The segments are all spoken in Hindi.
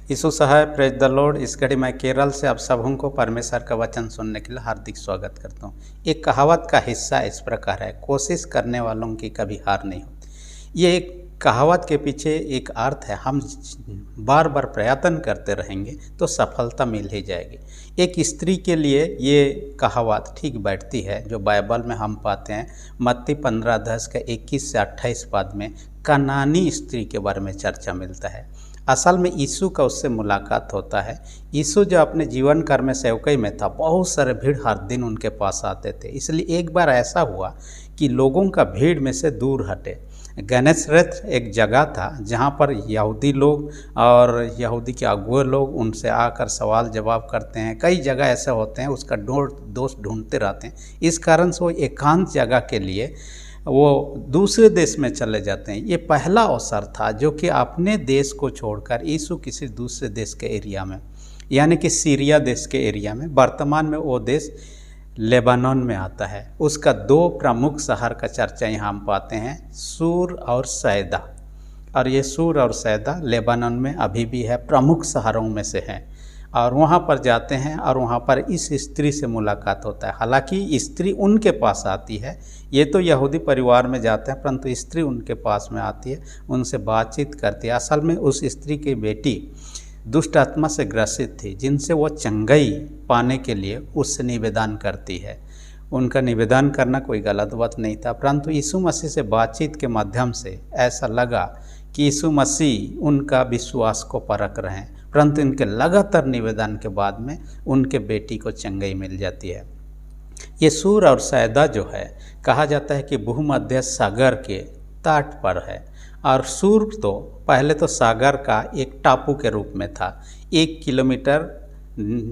यीशु सहाय प्रेज द लॉर्ड। इस घड़ी मैं केरल से आप सबों को परमेश्वर का वचन सुनने के लिए हार्दिक स्वागत करता हूँ। एक कहावत का हिस्सा इस प्रकार है, कोशिश करने वालों की कभी हार नहीं होती। ये एक कहावत के पीछे एक अर्थ है, हम बार बार प्रयत्न करते रहेंगे तो सफलता मिल ही जाएगी। एक स्त्री के लिए ये कहावत ठीक बैठती है, जो बाइबल में हम पाते हैं मत्ती 15:10 का 21 से 28 पद में कनानी स्त्री के बारे में चर्चा मिलता है। असल में यीशु का उससे मुलाकात होता है। यीशु जो अपने जीवन काल में सेवकाई में था, बहुत सारे भीड़ हर दिन उनके पास आते थे। इसलिए एक बार ऐसा हुआ कि लोगों का भीड़ में से दूर हटे। गन्नेसरेत एक जगह था जहाँ पर यहूदी लोग और यहूदी के अगुए लोग उनसे आकर सवाल जवाब करते हैं। कई जगह ऐसे होते हैं, उसका दोष ढूंढते रहते हैं। इस कारण से वो एकांत जगह के लिए वो दूसरे देश में चले जाते हैं। ये पहला अवसर था जो कि अपने देश को छोड़कर यीशु किसी दूसरे देश के एरिया में, यानी कि सीरिया देश के एरिया में, वर्तमान में वो देश लेबानन में आता है। उसका दो प्रमुख शहर का चर्चा यहाँ हम पाते हैं, सूर और सैदा। और ये सूर और सैदा लेबानन में अभी भी है, प्रमुख शहरों में से है। और वहाँ पर जाते हैं और वहाँ पर इस स्त्री से मुलाकात होता है। हालांकि स्त्री उनके पास आती है, ये तो यहूदी परिवार में जाते हैं, परंतु स्त्री उनके पास में आती है, उनसे बातचीत करती है। असल में उस स्त्री की बेटी दुष्ट आत्मा से ग्रसित थी, जिनसे वो चंगाई पाने के लिए उससे निवेदन करती है। उनका निवेदन करना कोई गलत बात नहीं था, परंतु यीशु मसीह से बातचीत के माध्यम से ऐसा लगा कि यीशु मसीह उनका विश्वास को परख रहे हैं। परंतु इनके लगातार निवेदन के बाद में उनके बेटी को चंगाई मिल जाती है। ये सूर और सैदा जो है, कहा जाता है कि भूमध्य सागर के तट पर है। और सूर तो पहले तो सागर का एक टापू के रूप में था, 1 किलोमीटर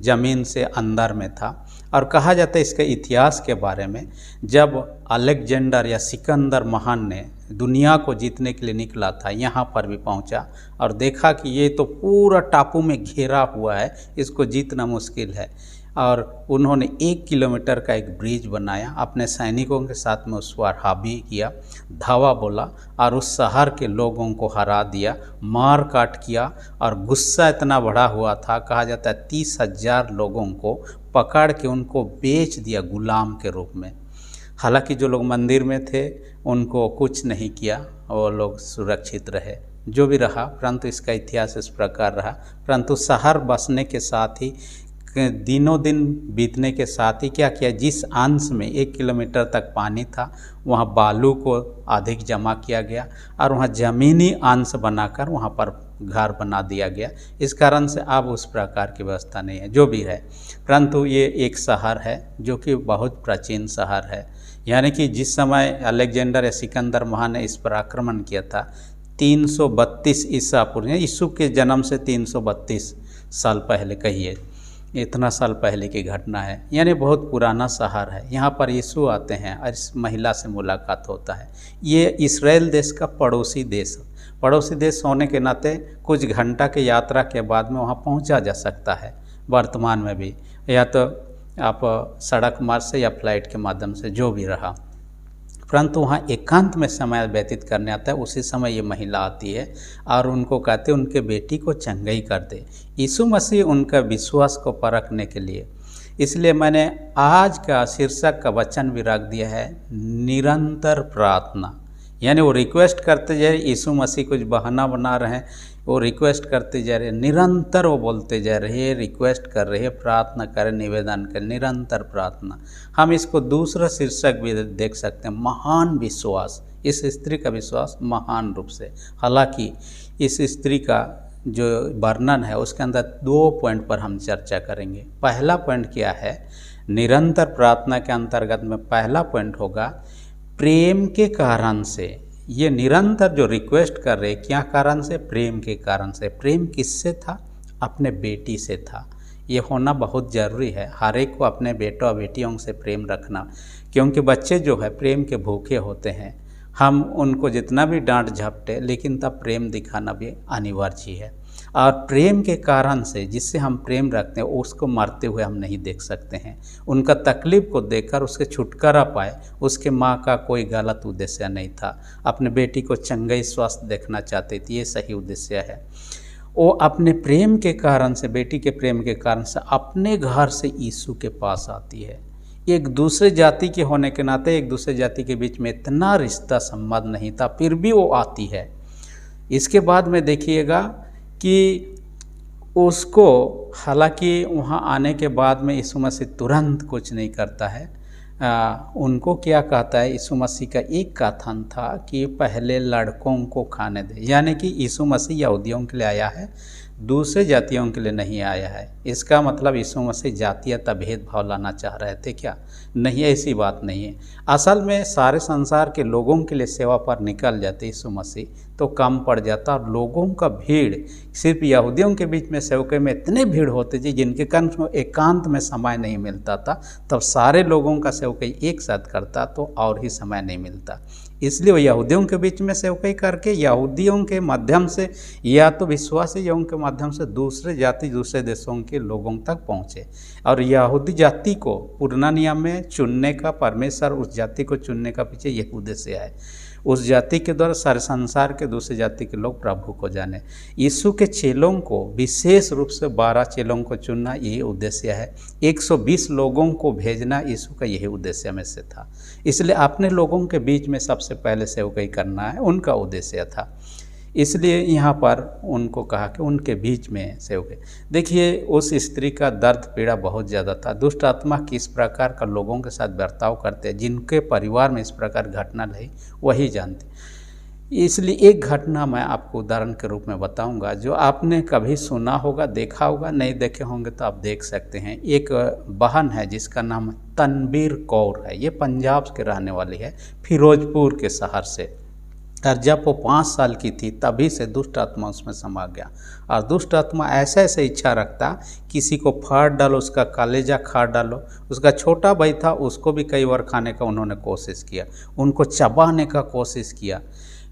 ज़मीन से अंदर में था। और कहा जाता है इसके इतिहास के बारे में, जब अलेक्जेंडर या सिकंदर महान ने दुनिया को जीतने के लिए निकला था, यहाँ पर भी पहुँचा और देखा कि ये तो पूरा टापू में घेरा हुआ है, इसको जीतना मुश्किल है। और उन्होंने 1 किलोमीटर का एक ब्रिज बनाया, अपने सैनिकों के साथ में उस पर हावी किया, धावा बोला और उस शहर के लोगों को हरा दिया, मार काट किया। और गुस्सा इतना बढ़ा हुआ था, कहा जाता है 30,000 लोगों को पकड़ के उनको बेच दिया गुलाम के रूप में। हालांकि जो लोग मंदिर में थे उनको कुछ नहीं किया, वो लोग सुरक्षित रहे। जो भी रहा, परंतु इसका इतिहास इस प्रकार रहा। परंतु शहर बसने के साथ ही, दिनों दिन बीतने के साथ ही क्या किया, जिस अंश में 1 किलोमीटर तक पानी था, वहाँ बालू को अधिक जमा किया गया और वहाँ ज़मीनी अंश बनाकर वहाँ पर घर बना दिया गया। इस कारण से अब उस प्रकार की व्यवस्था नहीं है। जो भी है, परंतु ये एक शहर है जो कि बहुत प्राचीन शहर है। यानी कि जिस समय अलेक्जेंडर या सिकंदर महान ने इस पर आक्रमण किया था, 332 ईसा पूर्व, यीशु के जन्म से 332 साल पहले, कहिए इतना साल पहले की घटना है। यानी बहुत पुराना शहर है। यहाँ पर यीशु आते हैं और इस महिला से मुलाकात होता है। ये इस्राएल देश का पड़ोसी देश होने के नाते कुछ घंटा के यात्रा के बाद में वहाँ पहुँचा जा सकता है वर्तमान में भी, या तो आप सड़क मार्ग से या फ्लाइट के माध्यम से, जो भी रहा। परंतु वहाँ एकांत में समय व्यतीत करने आता है। उसी समय ये महिला आती है और उनको कहते हैं उनके बेटी को चंगाई कर दे। यीशु मसीह उनका विश्वास को परखने के लिए, इसलिए मैंने आज का शीर्षक का वचन भी रख दिया है, निरंतर प्रार्थना। यानी वो रिक्वेस्ट करते जा रहे, यीशु मसीह कुछ बहाना बना रहे हैं, वो रिक्वेस्ट करते जा रहे, निरंतर वो बोलते जा रहे हैं, रिक्वेस्ट कर रहे हैं, प्रार्थना करें, निवेदन करें, निरंतर प्रार्थना। हम इसको दूसरा शीर्षक भी देख सकते हैं, महान विश्वास। इस स्त्री का विश्वास महान रूप से। हालांकि इस स्त्री का जो वर्णन है उसके अंदर 2 पॉइंट पर हम चर्चा करेंगे। पहला पॉइंट क्या है, निरंतर प्रार्थना के अंतर्गत में पहला पॉइंट होगा, प्रेम के कारण से। ये निरंतर जो रिक्वेस्ट कर रहे, क्या कारण से? प्रेम के कारण से। प्रेम किससे था? अपने बेटी से था। ये होना बहुत ज़रूरी है, हर एक को अपने बेटों और बेटियों से प्रेम रखना, क्योंकि बच्चे जो है प्रेम के भूखे होते हैं। हम उनको जितना भी डांट झपटे, लेकिन तब प्रेम दिखाना भी अनिवार्य है। और प्रेम के कारण से, जिससे हम प्रेम रखते हैं, उसको मरते हुए हम नहीं देख सकते हैं। उनका तकलीफ़ को देखकर उसके छुटकारा पाए, उसके माँ का कोई गलत उद्देश्य नहीं था। अपने बेटी को चंगाई स्वास्थ्य देखना चाहती थी, ये सही उद्देश्य है। वो अपने प्रेम के कारण से, बेटी के प्रेम के कारण से अपने घर से यीशु के पास आती है। एक दूसरे जाति के होने के नाते एक दूसरे जाति के बीच में इतना रिश्ता संबंध नहीं था, फिर भी वो आती है। इसके बाद में देखिएगा कि उसको, हालांकि वहाँ आने के बाद में यीशु मसीह तुरंत कुछ नहीं करता है। उनको क्या कहता है, यीशु मसीह का एक कथन था कि पहले लड़कों को खाने दे, यानी कि यीशु मसीह यहूदियों के लिए आया है, दूसरे जातियों के लिए नहीं आया है। इसका मतलब यीशु मसीह जातीयता भेदभाव लाना चाह रहे थे क्या? नहीं, ऐसी बात नहीं है। असल में सारे संसार के लोगों के लिए सेवा पर निकल जाते यीशु मसीह तो कम पड़ जाता, और लोगों का भीड़ सिर्फ यहूदियों के बीच में सेवके में इतने भीड़ होते थे जिनके कारण एकांत में समय नहीं मिलता था। तब सारे लोगों का सेवकाई एक साथ करता तो और ही समय नहीं मिलता, इसलिए वो यहूदियों के बीच में सेवकाई करके यहूदियों के माध्यम से या तो विश्वासियों के माध्यम से दूसरे जाति, दूसरे देशों के लोगों तक पहुँचे। और यहूदी जाति को पुराना नियम में चुनने का, परमेश्वर उस जाति को चुनने का पीछे यह उद्देश्य है। उस जाति के द्वारा सारे संसार के दूसरे जाति के लोग प्रभु को जाने। यीशु के चेलों को विशेष रूप से 12 चेलों को चुनना यही उद्देश्य है। 120 लोगों को भेजना यीशु का यही उद्देश्य में से था। इसलिए अपने लोगों के बीच में सबसे पहले सेवकाई करना है, उनका उद्देश्य था। इसलिए यहाँ पर उनको कहा कि उनके बीच में सेवकाई। देखिए, उस स्त्री का दर्द पीड़ा बहुत ज़्यादा था। दुष्ट आत्मा किस प्रकार का लोगों के साथ बर्ताव करते हैं, जिनके परिवार में इस प्रकार घटना रही वही जानते। इसलिए एक घटना मैं आपको उदाहरण के रूप में बताऊंगा, जो आपने कभी सुना होगा, देखा होगा, नहीं देखे होंगे तो आप देख सकते हैं। एक बहन है जिसका नाम तनवीर कौर है। ये पंजाब के रहने वाली है, फिरोजपुर के शहर से। और जब वो 5 साल की थी तभी से दुष्ट आत्मा उसमें समा गया। और दुष्ट आत्मा ऐसे ऐसे इच्छा रखता, किसी को फाड़ डालो, उसका कलेजा खा डालो। उसका छोटा भाई था, उसको भी कई बार खाने का उन्होंने कोशिश किया, उनको चबाने का कोशिश किया।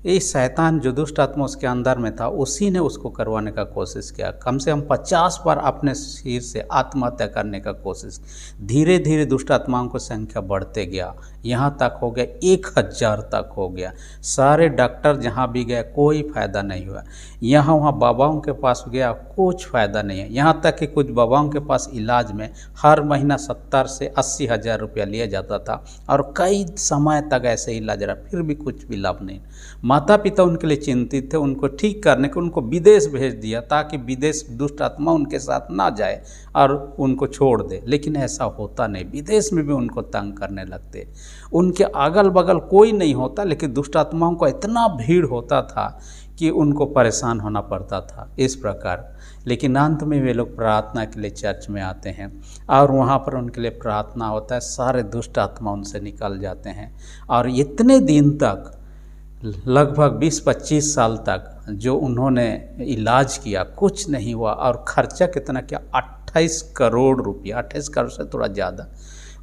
ये शैतान जो दुष्ट आत्मा उसके अंदर में था, उसी ने उसको करवाने का कोशिश किया। कम से कम 50 बार अपने सिर से आत्महत्या करने का कोशिश। धीरे धीरे दुष्ट आत्माओं की संख्या बढ़ते गया, यहाँ तक हो गया 1000 तक हो गया। सारे डॉक्टर जहाँ भी गए कोई फ़ायदा नहीं हुआ। यहाँ वहाँ बाबाओं के पास गया, कुछ फ़ायदा नहीं है। यहाँ तक कि कुछ बाबाओं के पास इलाज में हर महीना 70 से 80 हज़ार रुपया लिया जाता था, और कई समय तक ऐसे ही इलाज रहा, फिर भी कुछ भी लाभ नहीं। माता पिता उनके लिए चिंतित थे, उनको ठीक करने को उनको विदेश भेज दिया ताकि विदेश दुष्ट आत्मा उनके साथ ना जाए और उनको छोड़ दे। लेकिन ऐसा होता नहीं, विदेश में भी उनको तंग करने लगते। उनके अगल बगल कोई नहीं होता, लेकिन दुष्ट आत्माओं का इतना भीड़ होता था कि उनको परेशान होना पड़ता था इस प्रकार। लेकिन अंत में वे लोग प्रार्थना के लिए चर्च में आते हैं और वहाँ पर उनके लिए प्रार्थना होता है, सारे दुष्ट आत्मा उनसे निकल जाते हैं। और इतने दिन तक, लगभग 20-25 साल तक जो उन्होंने इलाज किया, कुछ नहीं हुआ। और खर्चा कितना किया? 28 करोड़ रुपया, 28 करोड़ से थोड़ा ज़्यादा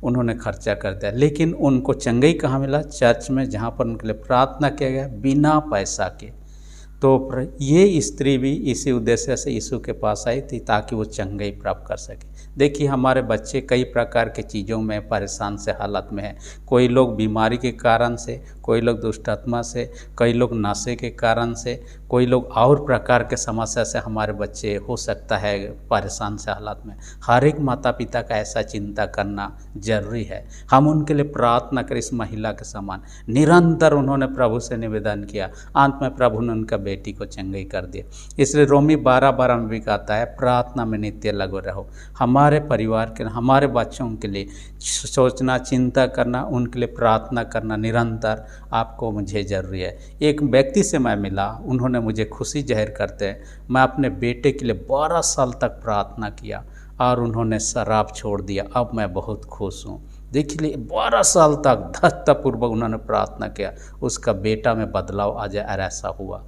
उन्होंने खर्चा कर दिया। लेकिन उनको चंगाई कहाँ मिला? चर्च में, जहाँ पर उनके लिए प्रार्थना किया गया बिना पैसा के। तो ये स्त्री भी इसी उद्देश्य से यीशु के पास आई थी ताकि वो चंगाई प्राप्त कर सके। देखिए, हमारे बच्चे कई प्रकार के चीज़ों में परेशान से हालत में हैं। कोई लोग बीमारी के कारण से, कोई लोग दुष्ट आत्मा से, कई लोग नशे के कारण से, कोई लोग और प्रकार के समस्या से हमारे बच्चे हो सकता है परेशान से हालत में। हर एक माता पिता का ऐसा चिंता करना जरूरी है। हम उनके लिए प्रार्थना करें। इस महिला के समान निरंतर उन्होंने प्रभु से निवेदन किया, अंत में प्रभु ने उनका बेटी को चंगाई कर दिया। इसलिए रोमी 12:12 में भी कहता है, प्रार्थना में नित्य लगे रहो। हमारे परिवार के, हमारे बच्चों के लिए सोचना, चिंता करना, उनके लिए प्रार्थना करना निरंतर आपको मुझे ज़रूरी है। एक व्यक्ति से मैं मिला, उन्होंने मुझे खुशी जाहिर करते हैं, मैं अपने बेटे के लिए 12 साल तक प्रार्थना किया और उन्होंने शराब छोड़ दिया, अब मैं बहुत खुश हूँ। देखिए, 12 साल तक धैर्यपूर्वक उन्होंने प्रार्थना किया, उसका बेटा में बदलाव आ जाए, और ऐसा हुआ।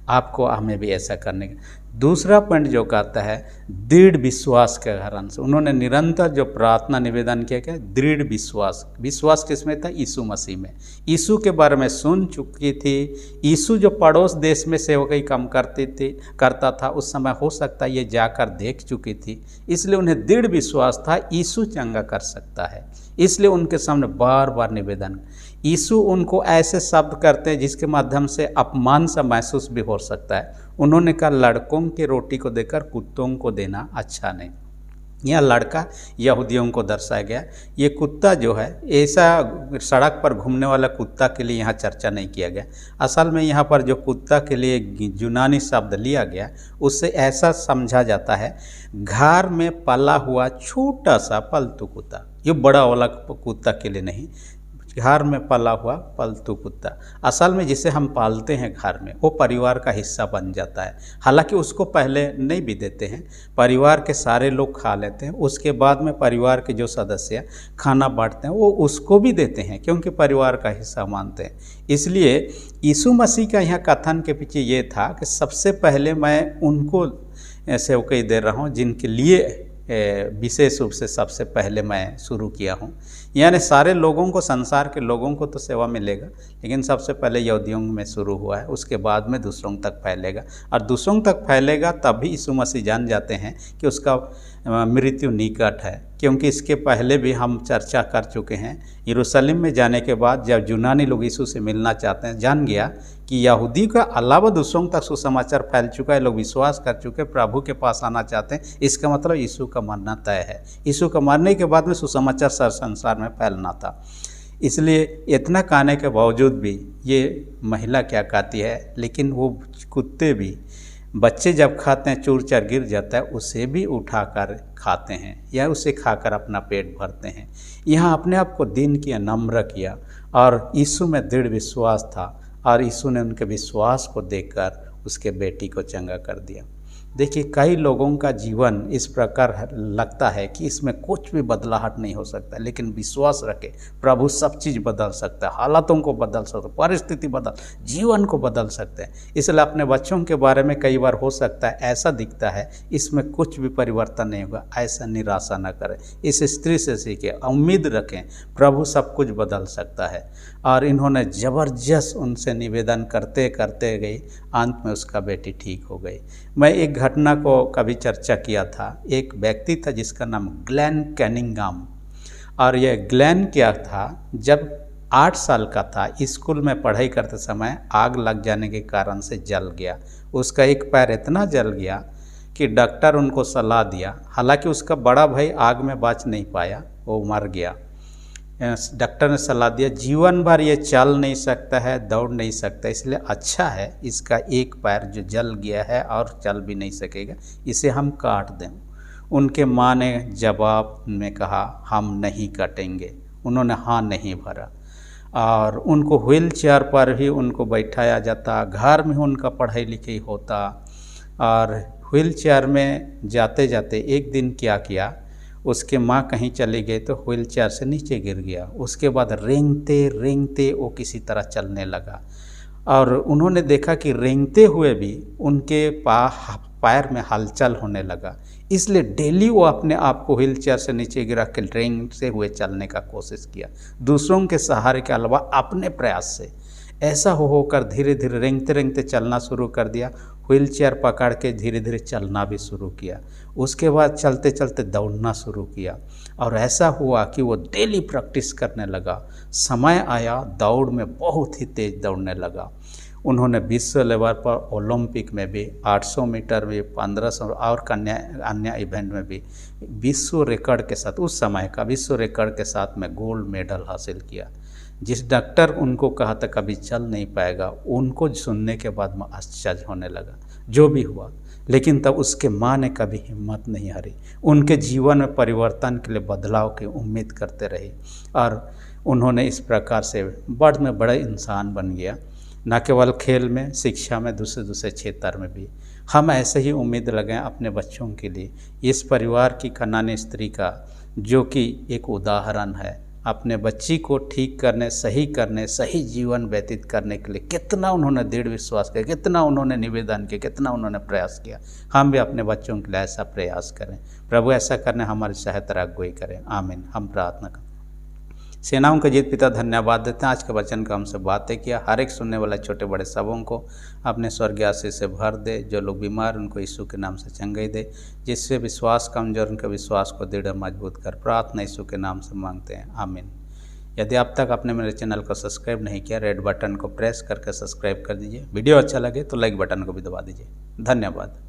आपको, हमें भी ऐसा करने का। दूसरा पॉइंट जो कहता है, दृढ़ विश्वास के कारण से उन्होंने निरंतर जो प्रार्थना निवेदन किया क्या? दृढ़ विश्वास। विश्वास किसमें था? यीशु मसीह में। यीशु के बारे में सुन चुकी थी। यीशु जो पड़ोस देश में सेवकाई काम करता था, उस समय हो सकता है ये जाकर देख चुकी थी, इसलिए उन्हें दृढ़ विश्वास था यीशु चंगा कर सकता है। इसलिए उनके सामने बार बार निवेदन। यीशु उनको ऐसे शब्द करते हैं जिसके माध्यम से अपमान सा महसूस भी हो सकता है। उन्होंने कहा लड़कों की रोटी को देकर कुत्तों को देना अच्छा नहीं। यह लड़का यहूदियों को दर्शाया गया। ये कुत्ता जो है ऐसा सड़क पर घूमने वाला कुत्ता के लिए यहाँ चर्चा नहीं किया गया। असल में यहाँ पर जो कुत्ता के लिए यूनानी शब्द लिया गया उससे ऐसा समझा जाता है घर में पला हुआ छोटा सा पालतू कुत्ता, ये बड़ा वाला कुत्ता के लिए नहीं, घर में पला हुआ पालतू कुत्ता। असल में जिसे हम पालते हैं घर में वो परिवार का हिस्सा बन जाता है। हालांकि उसको पहले नहीं भी देते हैं, परिवार के सारे लोग खा लेते हैं, उसके बाद में परिवार के जो सदस्य खाना बांटते हैं वो उसको भी देते हैं क्योंकि परिवार का हिस्सा मानते हैं। इसलिए यीशु मसीह का यहाँ कथन के पीछे ये था कि सबसे पहले मैं उनको सेवकाई दे रहा हूँ जिनके लिए विशेष रूप से सबसे पहले मैं शुरू किया हूँ। यानी सारे लोगों को, संसार के लोगों को तो सेवा मिलेगा, लेकिन सबसे पहले यहूदियों में शुरू हुआ है, उसके बाद में दूसरों तक फैलेगा और दूसरों तक फैलेगा तभी यीशु मसीह जान जाते हैं कि उसका मृत्यु निकट है। क्योंकि इसके पहले भी हम चर्चा कर चुके हैं, यरूशलेम में जाने के बाद जब यूनानी लोग यीशु से मिलना चाहते हैं, जान गया कि यहूदी का अलावा दूसरों तक सुसमाचार फैल चुका है, लोग विश्वास कर चुके, प्रभु के पास आना चाहते हैं, इसका मतलब यीशु का मरना तय है। यीशु का मरने के बाद में सुसमाचार सारे संसार में फैलना था। इसलिए इतना कहने के बावजूद भी ये महिला क्या कहती है, लेकिन वो कुत्ते भी बच्चे जब खाते हैं चूर चार गिर जाता है उसे भी उठाकर खाते हैं या उसे खाकर अपना पेट भरते हैं। यहाँ अपने आप को दीन किया, नम्र किया और यीशु में दृढ़ विश्वास था और यीशु ने उनके विश्वास को देखकर उसके बेटी को चंगा कर दिया। देखिए कई लोगों का जीवन इस प्रकार लगता है कि इसमें कुछ भी बदलाहट नहीं हो सकता, लेकिन विश्वास रखें प्रभु सब चीज़ बदल सकता है, हालातों को बदल सकता है, परिस्थिति बदल, जीवन को बदल सकते हैं। इसलिए अपने बच्चों के बारे में कई बार हो सकता है ऐसा दिखता है इसमें कुछ भी परिवर्तन नहीं होगा, ऐसा निराशा न करें। इस स्त्री से सीखें, उम्मीद रखें प्रभु सब कुछ बदल सकता है। और इन्होंने ज़बरदस्त उनसे निवेदन करते करते गई, अंत में उसका बेटी ठीक हो गई। मैं एक घटना को कभी चर्चा किया था। एक व्यक्ति था जिसका नाम ग्लेन कैनिंगम, और यह ग्लेन क्या था, जब 8 साल का था स्कूल में पढ़ाई करते समय आग लग जाने के कारण से जल गया। उसका एक पैर इतना जल गया कि डॉक्टर उनको सलाह दिया, हालांकि उसका बड़ा भाई आग में बच नहीं पाया, वो मर गया। डॉक्टर ने सलाह दिया जीवन भर ये चल नहीं सकता है, दौड़ नहीं सकता, इसलिए अच्छा है इसका एक पैर जो जल गया है और चल भी नहीं सकेगा, इसे हम काट दें। उनके माँ ने जवाब में कहा हम नहीं काटेंगे। उन्होंने हाँ नहीं भरा और उनको व्हील चेयर पर भी उनको बैठाया जाता, घर में उनका पढ़ाई लिखाई होता। और व्हील चेयर में जाते जाते एक दिन क्या किया, उसके माँ कहीं चली गई तो व्हील चेयर से नीचे गिर गया। उसके बाद रेंगते रेंगते वो किसी तरह चलने लगा और उन्होंने देखा कि रेंगते हुए भी उनके पैर में हलचल होने लगा। इसलिए डेली वो अपने आप को व्हील चेयर से नीचे गिरा के रेंगते हुए चलने का कोशिश किया, दूसरों के सहारे के अलावा अपने प्रयास से। ऐसा होकर धीरे धीरे रेंगते रेंगते चलना शुरू कर दिया, व्हील चेयर पकड़ के धीरे धीरे चलना भी शुरू किया। उसके बाद चलते चलते दौड़ना शुरू किया और ऐसा हुआ कि वो डेली प्रैक्टिस करने लगा। समय आया दौड़ में बहुत ही तेज़ दौड़ने लगा। उन्होंने विश्व लेवल पर ओलंपिक में भी 800 मीटर में 1500 और अन्य इवेंट में भी विश्व रिकॉर्ड के साथ, उस समय का विश्व रिकॉर्ड के साथ में गोल्ड मेडल हासिल किया। जिस डॉक्टर उनको कहा था कभी चल नहीं पाएगा, उनको सुनने के बाद में आश्चर्य होने लगा। जो भी हुआ, लेकिन तब उसके माँ ने कभी हिम्मत नहीं हारी, उनके जीवन में परिवर्तन के लिए बदलाव की उम्मीद करते रही और उन्होंने इस प्रकार से बड़ में बड़ा इंसान बन गया। न केवल खेल में, शिक्षा में, दूसरे क्षेत्र में भी हम ऐसे ही उम्मीद लगाएं अपने बच्चों के लिए। इस परिवार की कनानी स्त्री का जो कि एक उदाहरण है, अपने बच्ची को ठीक करने, सही जीवन व्यतीत करने के लिए कितना उन्होंने दृढ़ विश्वास किया, कितना उन्होंने निवेदन किया, कितना उन्होंने प्रयास किया। हम भी अपने बच्चों के लिए ऐसा प्रयास करें। प्रभु ऐसा करने हमारी सहायता अगुवाई करें। आमीन। हम प्रार्थना करें। सेनाओं के जीत पिता धन्यवाद देते हैं, आज के वचन का हमसे बातें किया। हर एक सुनने वाला छोटे बड़े सबों को अपने स्वर्गीय आशीष से भर दे। जो लोग बीमार उनको यीशु के नाम से चंगाई दे। जिससे विश्वास कमजोर उनके विश्वास को दृढ़ मजबूत कर। प्रार्थना यीशु के नाम से मांगते हैं। आमीन। यदि अब तक आपने मेरे चैनल को सब्सक्राइब नहीं किया, रेड बटन को प्रेस करके सब्सक्राइब कर दीजिए। वीडियो अच्छा लगे तो लाइक बटन को भी दबा दीजिए। धन्यवाद।